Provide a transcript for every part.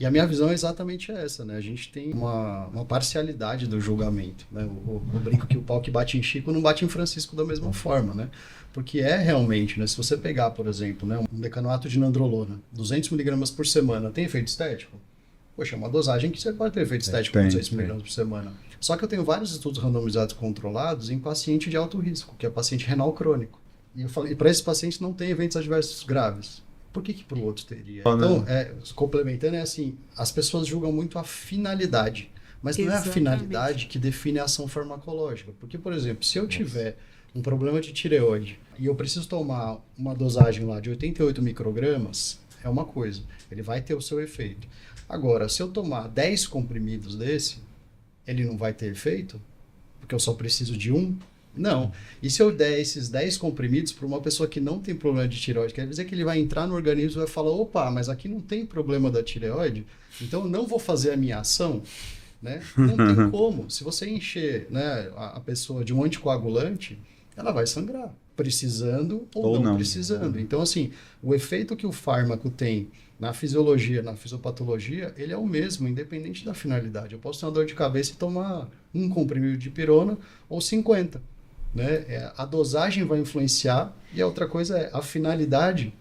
E a minha visão é exatamente essa, né? A gente tem uma parcialidade do julgamento, né? Eu brinco que o pau que bate em Chico não bate em Francisco da mesma forma, né? Porque é realmente, né? Se você pegar, por exemplo, né, um decanoato de nandrolona, 200 miligramas por semana, tem efeito estético? Poxa, é uma dosagem que você pode ter efeito estético com 200 miligramas por semana. Só que eu tenho vários estudos randomizados controlados em paciente de alto risco, que é paciente renal crônico. E para esses pacientes não tem eventos adversos graves. Por que para o outro teria? Então, complementando, é assim, as pessoas julgam muito a finalidade, mas não é a finalidade que define a ação farmacológica. Porque, por exemplo, se eu tiver um problema de tireoide e eu preciso tomar uma dosagem lá de 88 microgramas, é uma coisa, ele vai ter o seu efeito. Agora, se eu tomar 10 comprimidos desse, ele não vai ter efeito? Porque eu só preciso de um? Não. E se eu der esses 10 comprimidos para uma pessoa que não tem problema de tireoide, quer dizer que ele vai entrar no organismo e vai falar, opa, mas aqui não tem problema da tireoide, então eu não vou fazer a minha ação, né? Não tem como. Se você encher, né, a pessoa de um anticoagulante, ela vai sangrar, precisando ou não precisando. Então, assim, o efeito que o fármaco tem na fisiologia, na fisiopatologia, ele é o mesmo, independente da finalidade. Eu posso ter uma dor de cabeça e tomar um comprimido de pirona ou 50. Né? A dosagem vai influenciar e a outra coisa é a finalidade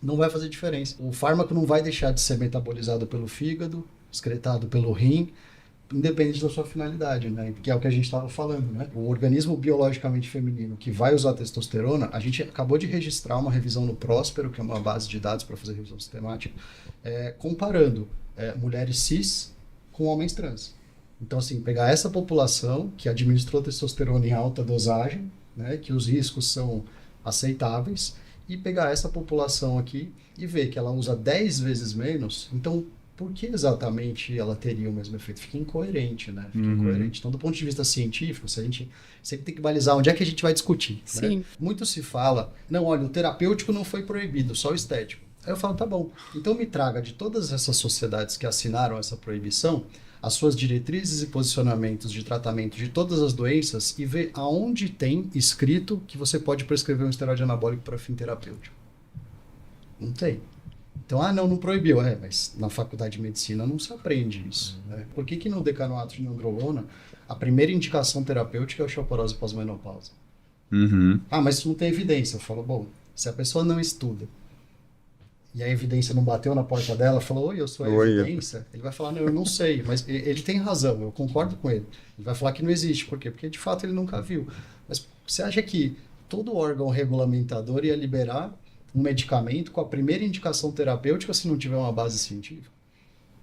não vai fazer diferença. O fármaco não vai deixar de ser metabolizado pelo fígado, excretado pelo rim, independente da sua finalidade, né? Que é o que a gente estava falando, né? O organismo biologicamente feminino que vai usar testosterona, a gente acabou de registrar uma revisão no Próspero, que é uma base de dados para fazer revisão sistemática, comparando mulheres cis com homens trans. Então, assim, pegar essa população que administrou testosterona em alta dosagem, né, que os riscos são aceitáveis, e pegar essa população aqui e ver que ela usa 10 vezes menos, então, por que exatamente ela teria o mesmo efeito? Fica incoerente, né? Fica incoerente. Então, do ponto de vista científico, a gente sempre tem que balizar onde é que a gente vai discutir. Sim. Né? Muito se fala, não, olha, o terapêutico não foi proibido, só o estético. Aí eu falo, tá bom, então me traga de todas essas sociedades que assinaram essa proibição, as suas diretrizes e posicionamentos de tratamento de todas as doenças e ver aonde tem escrito que você pode prescrever um esteroide anabólico para fim terapêutico. Não tem. Então, não proibiu. Mas na faculdade de medicina não se aprende isso. Né? Por que no decanoato de nandrolona a primeira indicação terapêutica é a osteoporose pós-menopausa? Mas isso não tem evidência. Eu falo, bom, se a pessoa não estuda e a evidência não bateu na porta dela, falou, oi, eu sou a evidência, ele vai falar, não, eu não sei, mas ele tem razão, eu concordo com ele. Ele vai falar que não existe, por quê? Porque de fato ele nunca viu. Mas você acha que todo órgão regulamentador ia liberar um medicamento com a primeira indicação terapêutica se não tiver uma base científica?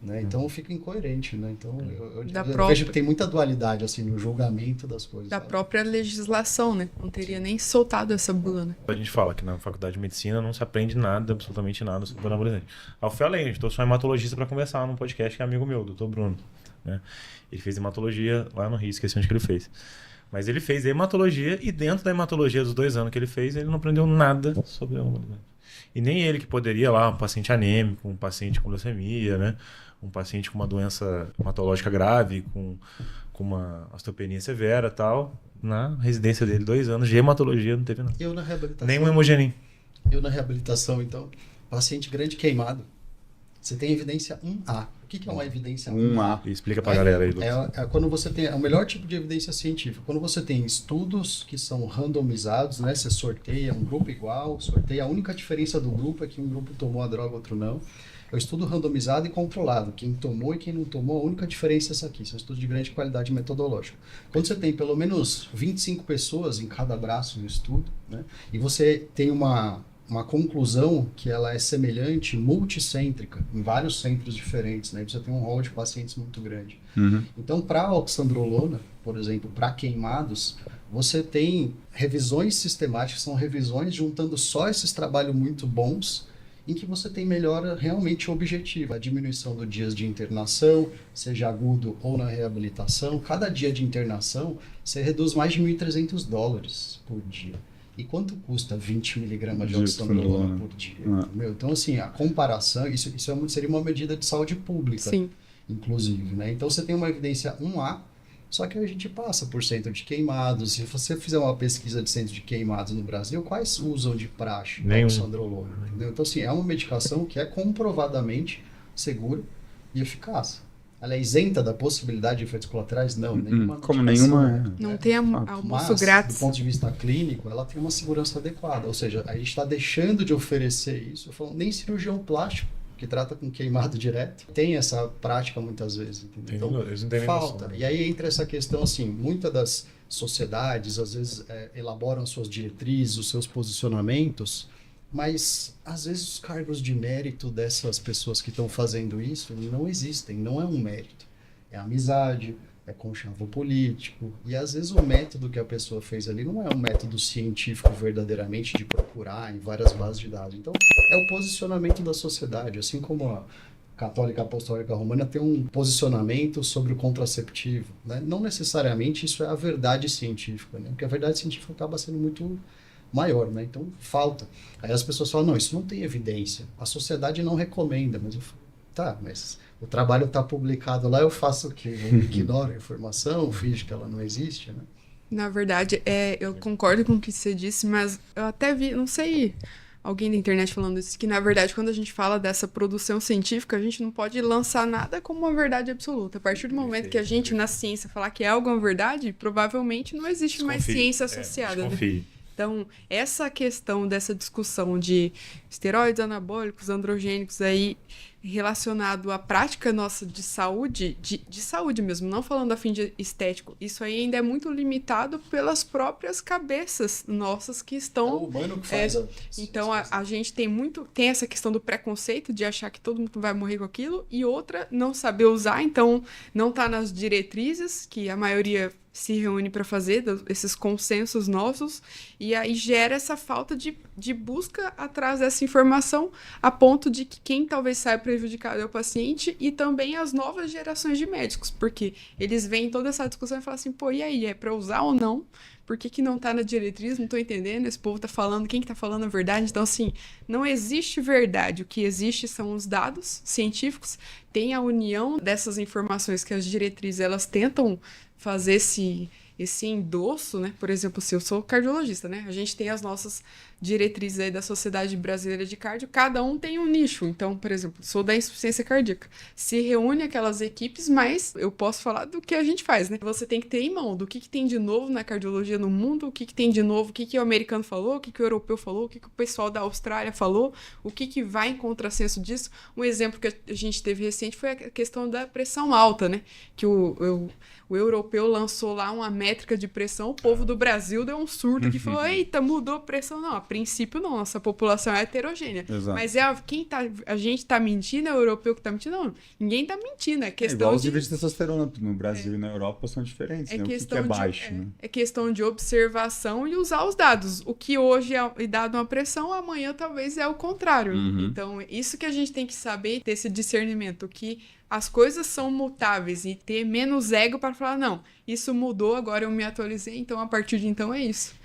Né? Então fica incoerente, né? Então eu vejo que tem muita dualidade assim no julgamento das coisas. Da própria legislação, né? Não teria nem soltado essa bula, né? A gente fala que na faculdade de medicina não se aprende nada, absolutamente nada sobre anabolizante. Ao fio além, eu sou hematologista para conversar num podcast que é amigo meu, Dr. Bruno. Né? Ele fez hematologia lá no Rio, esqueci onde que ele fez. Mas ele fez hematologia e dentro da hematologia dos 2 anos que ele fez, ele não aprendeu nada sobre anabolizante. E nem ele que poderia lá, um paciente anêmico, um paciente com leucemia, né? Um paciente com uma doença hematológica grave, com uma osteopenia severa e tal, na residência dele, 2 anos de hematologia, não teve nada. Eu na reabilitação. Nem um hemogenin. Eu na reabilitação, então, paciente grande queimado. Você tem evidência 1A. O que é uma evidência 1A? Explica pra galera aí, Lucas. É quando você tem o melhor tipo de evidência científica. Quando você tem estudos que são randomizados, né? Você sorteia um grupo igual, sorteia. A única diferença do grupo é que um grupo tomou a droga, outro não. É o estudo randomizado e controlado. Quem tomou e quem não tomou, a única diferença é essa aqui. São estudos de grande qualidade metodológica. Quando você tem pelo menos 25 pessoas em cada braço no estudo, né? E você tem uma conclusão que ela é semelhante, multicêntrica, em vários centros diferentes, né? Você tem um rol de pacientes muito grande. Então, para a oxandrolona, por exemplo, para queimados, você tem revisões sistemáticas, são revisões juntando só esses trabalhos muito bons, em que você tem melhora realmente objetiva. A diminuição dos dias de internação, seja agudo ou na reabilitação. Cada dia de internação, você reduz mais de $1.300 por dia. E quanto custa 20 miligramas de oxandrolona por dia? Então, assim, a comparação, isso seria uma medida de saúde pública, Sim. inclusive. Né? Então, você tem uma evidência 1A, só que a gente passa por centro de queimados. Se você fizer uma pesquisa de centro de queimados no Brasil, quais usam de praxe a oxandrolona? Entendeu? Então, assim, é uma medicação que é comprovadamente segura, e eficaz. Ela é isenta da possibilidade de efeitos colaterais? Não, nenhuma. Como medicação, nenhuma. Não tem almoço grátis. Do ponto de vista clínico, ela tem uma segurança adequada. Ou seja, a gente está deixando de oferecer isso. Eu falo, nem cirurgião plástico, que trata com queimado direto, tem essa prática muitas vezes. Entendeu? Então, eles não têm falta. noção. E aí entra essa questão, assim, muitas das sociedades, às vezes, elaboram suas diretrizes, os seus posicionamentos, mas, às vezes, os cargos de mérito dessas pessoas que estão fazendo isso não existem, não é um mérito. É amizade, é conchavo político, e, às vezes, o método que a pessoa fez ali não é um método científico verdadeiramente de procurar em várias bases de dados. Então, é o posicionamento da sociedade, assim como a Católica Apostólica Romana tem um posicionamento sobre o contraceptivo, né? Não necessariamente isso é a verdade científica, né? Porque a verdade científica acaba sendo muito maior, né? Então, falta. Aí as pessoas falam, não, isso não tem evidência. A sociedade não recomenda. Mas eu falo, tá, mas o trabalho está publicado lá, eu faço o quê? Eu ignoro a informação, finge que ela não existe, né? Na verdade, eu concordo com o que você disse, mas eu até vi, não sei, alguém na internet falando isso, que na verdade, quando a gente fala dessa produção científica, a gente não pode lançar nada como uma verdade absoluta. A partir do momento que a gente, na ciência, falar que é algo uma verdade, provavelmente não existe mais ciência associada, né? Então, essa questão dessa discussão de esteroides anabólicos, androgênicos aí relacionado à prática nossa de saúde, de saúde mesmo, não falando a fim de estético, isso aí ainda é muito limitado pelas próprias cabeças nossas que estão... É o humano que faz Então, a gente tem essa questão do preconceito de achar que todo mundo vai morrer com aquilo, e outra, não saber usar, então não tá nas diretrizes, que a maioria se reúne para fazer esses consensos nossos, e aí gera essa falta de busca atrás dessa informação, a ponto de que quem talvez saia prejudicado é o paciente e também as novas gerações de médicos, porque eles veem toda essa discussão e falam assim, pô, e aí, é para usar ou não? Por que não tá na diretriz? Não tô entendendo, esse povo tá falando, quem que tá falando a verdade? Então, assim, não existe verdade, o que existe são os dados científicos, tem a união dessas informações que as diretrizes, elas tentam fazer esse endosso, né? Por exemplo, se eu sou cardiologista, né? A gente tem as nossas diretrizes aí da Sociedade Brasileira de Cardio, cada um tem um nicho. Então, por exemplo, sou da insuficiência cardíaca. Se reúne aquelas equipes, mas eu posso falar do que a gente faz, né? Você tem que ter em mão do que tem de novo na cardiologia no mundo, o que tem de novo, o que o americano falou, o que o europeu falou, o que o pessoal da Austrália falou, o que vai em contrassenso disso. Um exemplo que a gente teve recente foi a questão da pressão alta, né? Que o europeu lançou lá uma métrica de pressão, o povo do Brasil deu um surto que falou, eita, mudou a pressão. Não, a princípio não, nossa população é heterogênea. Exato. Mas a gente tá mentindo, é o europeu que tá mentindo? Não, ninguém tá mentindo, é questão igual os níveis de testosterona no Brasil e na Europa são diferentes, né? O que é baixo, né? É questão de observação e usar os dados. O que hoje é dado uma pressão, amanhã talvez é o contrário. Então, isso que a gente tem que saber, ter esse discernimento, que as coisas são mutáveis e ter menos ego para falar, não, isso mudou, agora eu me atualizei, então a partir de então é isso.